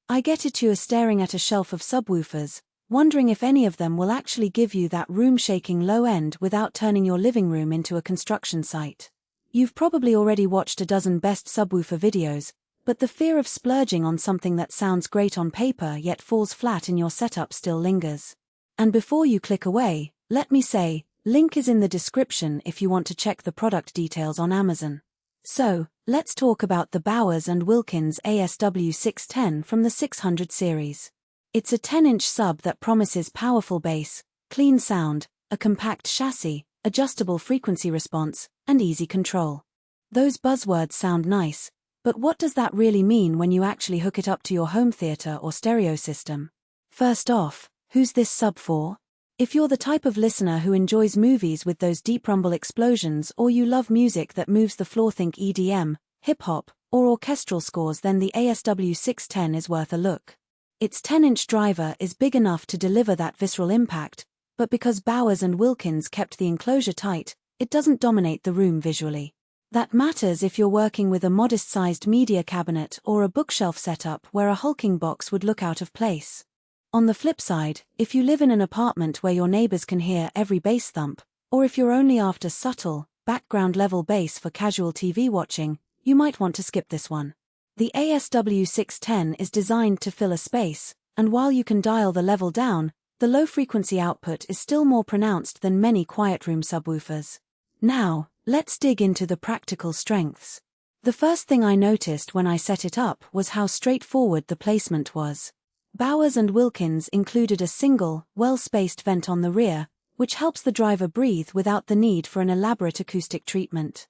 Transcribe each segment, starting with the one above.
I get it, you're staring at a shelf of subwoofers, wondering if any of them will actually give you that room-shaking low end without turning your living room into a construction site. You've probably already watched a dozen best subwoofer videos, but the fear of splurging on something that sounds great on paper yet falls flat in your setup still lingers. And before you click away, let me say, link is in the description if you want to check the product details on Amazon. So, let's talk about the Bowers & Wilkins ASW610 from the 600 series. It's a 10-inch sub that promises powerful bass, clean sound, a compact chassis, adjustable frequency response, and easy control. Those buzzwords sound nice, but what does that really mean when you actually hook it up to your home theater or stereo system? First off, who's this sub for? If you're the type of listener who enjoys movies with those deep rumble explosions, or you love music that moves the floor, think EDM, hip-hop, or orchestral scores, then the ASW610 is worth a look. Its 10-inch driver is big enough to deliver that visceral impact, but because Bowers & Wilkins kept the enclosure tight, it doesn't dominate the room visually. That matters if you're working with a modest-sized media cabinet or a bookshelf setup where a hulking box would look out of place. On the flip side, if you live in an apartment where your neighbors can hear every bass thump, or if you're only after subtle, background-level bass for casual TV watching, you might want to skip this one. The ASW610 is designed to fill a space, and while you can dial the level down, the low-frequency output is still more pronounced than many quiet room subwoofers. Now, let's dig into the practical strengths. The first thing I noticed when I set it up was how straightforward the placement was. Bowers & Wilkins included a single, well-spaced vent on the rear, which helps the driver breathe without the need for an elaborate acoustic treatment.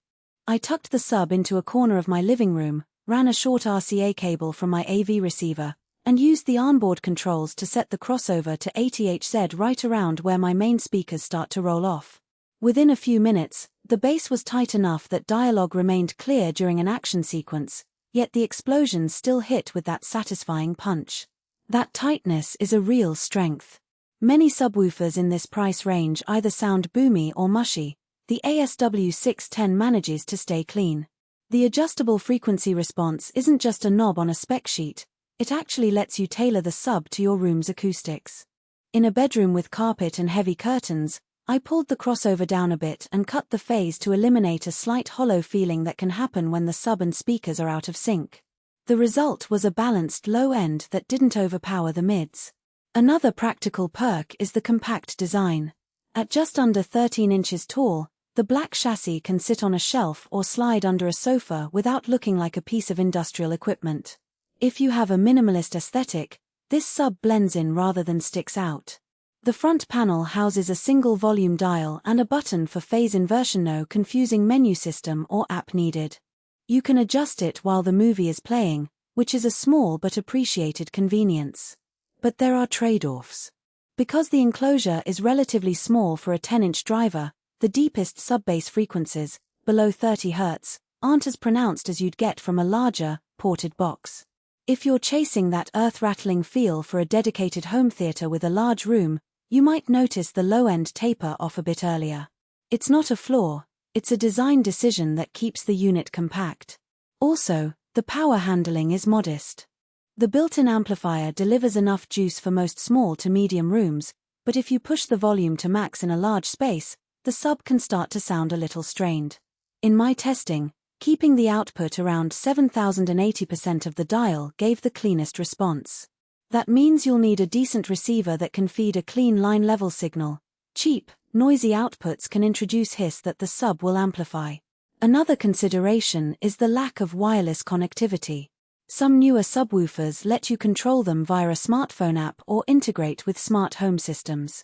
I tucked the sub into a corner of my living room, ran a short RCA cable from my AV receiver, and used the onboard controls to set the crossover to 80Hz right around where my main speakers start to roll off. Within a few minutes, the bass was tight enough that dialogue remained clear during an action sequence, yet the explosions still hit with that satisfying punch. That tightness is a real strength. Many subwoofers in this price range either sound boomy or mushy. The ASW610 manages to stay clean. The adjustable frequency response isn't just a knob on a spec sheet, it actually lets you tailor the sub to your room's acoustics. In a bedroom with carpet and heavy curtains, I pulled the crossover down a bit and cut the phase to eliminate a slight hollow feeling that can happen when the sub and speakers are out of sync. The result was a balanced low end that didn't overpower the mids. Another practical perk is the compact design. At just under 13 inches tall, the black chassis can sit on a shelf or slide under a sofa without looking like a piece of industrial equipment. If you have a minimalist aesthetic, this sub blends in rather than sticks out. The front panel houses a single volume dial and a button for phase inversion, no confusing menu system or app needed. You can adjust it while the movie is playing, which is a small but appreciated convenience. But there are trade-offs. Because the enclosure is relatively small for a 10-inch driver, the deepest sub-bass frequencies, below 30 Hz, aren't as pronounced as you'd get from a larger, ported box. If you're chasing that earth-rattling feel for a dedicated home theater with a large room, you might notice the low-end taper off a bit earlier. It's not a flaw, it's a design decision that keeps the unit compact. Also, the power handling is modest. The built-in amplifier delivers enough juice for most small to medium rooms, but if you push the volume to max in a large space, the sub can start to sound a little strained. In my testing, keeping the output around 7080% of the dial gave the cleanest response. That means you'll need a decent receiver that can feed a clean line-level signal. Cheap, noisy outputs can introduce hiss that the sub will amplify. Another consideration is the lack of wireless connectivity. Some newer subwoofers let you control them via a smartphone app or integrate with smart home systems.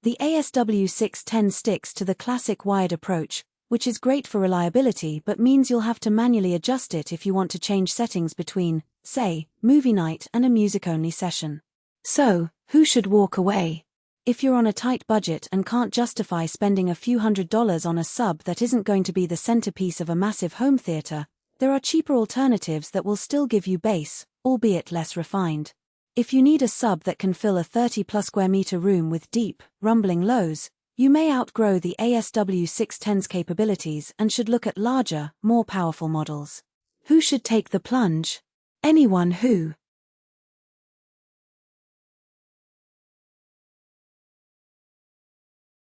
The ASW610 sticks to the classic wired approach, which is great for reliability but means you'll have to manually adjust it if you want to change settings between, say, movie night and a music-only session. So, who should walk away? If you're on a tight budget and can't justify spending a few $100s on a sub that isn't going to be the centerpiece of a massive home theater, there are cheaper alternatives that will still give you bass, albeit less refined. If you need a sub that can fill a 30+ square meter room with deep, rumbling lows, you may outgrow the ASW610's capabilities and should look at larger, more powerful models. Who should take the plunge? Anyone who